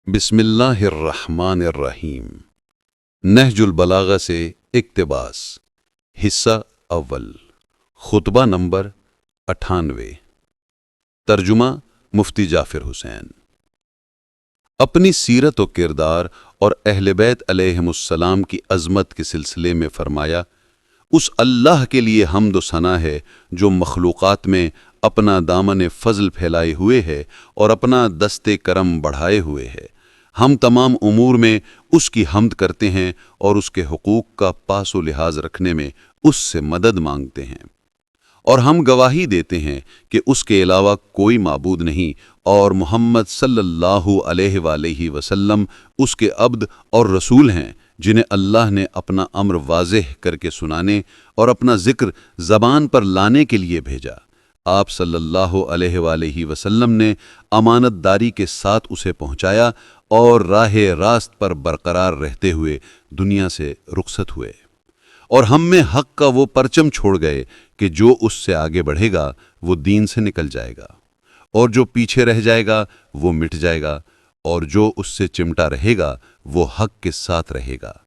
बिस्मिल्लाहिर्रहमानिर्रहीम। नहजुल बलागा से इक्तिबास, हिस्सा अव्वल, खुतबा नंबर 98। तर्जुमा मुफ्ती जाफिर हुसैन। अपनी सीरत व किरदार और अहले बैत अलैहिमुस्सलाम की अज़मत के सिलसिले में फरमाया, उस अल्लाह के लिए हम्द व सना है जो मखलूक़ात में अपना दामन फ़ज़ल फैलाए हुए है और अपना दस्ते करम बढ़ाए हुए है। हम तमाम उमूर में उसकी हम्द करते हैं और उसके हुकूक का पास व लिहाज रखने में उससे मदद मांगते हैं, और हम गवाही देते हैं कि उसके अलावा कोई माबूद नहीं और मोहम्मद सल्लल्लाहु अलैहि वसल्लम उसके अब्द और रसूल हैं, जिन्हें अल्लाह ने अपना अम्र वाज़ेह करके सुनाने और अपना ज़िक्र ज़बान पर लाने के लिए भेजा। आप सल्लल्लाहु अलैहि वसल्लम ने अमानतदारी के साथ उसे पहुँचाया और राहे रास्त पर बरकरार रहते हुए दुनिया से रुखसत हुए, और हम में हक़ का वो परचम छोड़ गए कि जो उससे आगे बढ़ेगा वो दीन से निकल जाएगा, और जो पीछे रह जाएगा वो मिट जाएगा, और जो उससे चिमटा रहेगा वो हक़ के साथ रहेगा।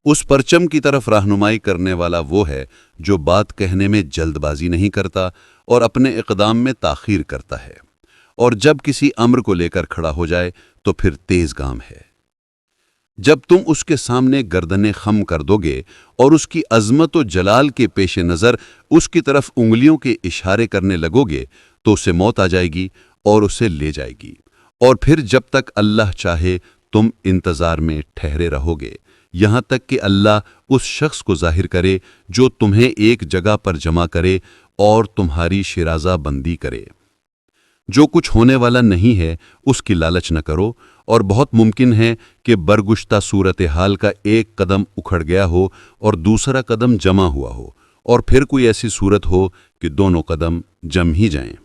उस परचम की तरफ रहनुमाई करने वाला वो है जो बात कहने में जल्दबाजी नहीं करता और अपने इक़दाम में ताख़ीर करता है, और जब किसी अम्र को लेकर खड़ा हो जाए तो फिर तेज़ गाम है। जब तुम उसके सामने गर्दने खम कर दोगे और उसकी अज़मत व जलाल के पेश नज़र उसकी तरफ उंगलियों के इशारे करने लगोगे तो उसे मौत आ जाएगी और उसे ले जाएगी, और फिर जब तक अल्लाह चाहे तुम इंतज़ार में ठहरे रहोगे, यहाँ तक कि अल्लाह उस शख्स को ज़ाहिर करे जो तुम्हें एक जगह पर जमा करे और तुम्हारी शिराज़ा बंदी करे। जो कुछ होने वाला नहीं है उसकी लालच न करो, और बहुत मुमकिन है कि बरगुश्ता सूरत हाल का एक कदम उखड़ गया हो और दूसरा कदम जमा हुआ हो, और फिर कोई ऐसी सूरत हो कि दोनों कदम जम ही जाएं।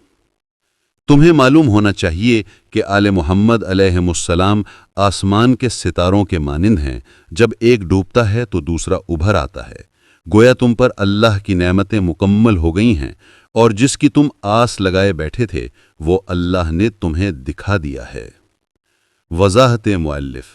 तुम्हें मालूम होना चाहिए कि आले मोहम्मद अलैहिमुस्सलाम आसमान के सितारों के मानिंद हैं, जब एक डूबता है तो दूसरा उभर आता है। गोया तुम पर अल्लाह की नेमतें मुकम्मल हो गई हैं, और जिसकी तुम आस लगाए बैठे थे वो अल्लाह ने तुम्हें दिखा दिया है। वज़ाहत मुअल्लिफ।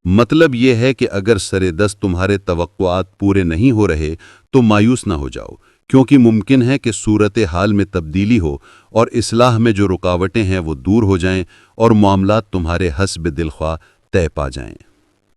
मतलब ये है कि अगर सरेदस्त तुम्हारे तवक्कुआत पूरे नहीं हो रहे तो मायूस ना हो जाओ, क्योंकि मुमकिन है कि सूरत हाल में तब्दीली हो और इस्लाह में जो रुकावटें हैं वो दूर हो जाएं और मामलात तुम्हारे हस्ब दिलख्वाह तय पा जाएं।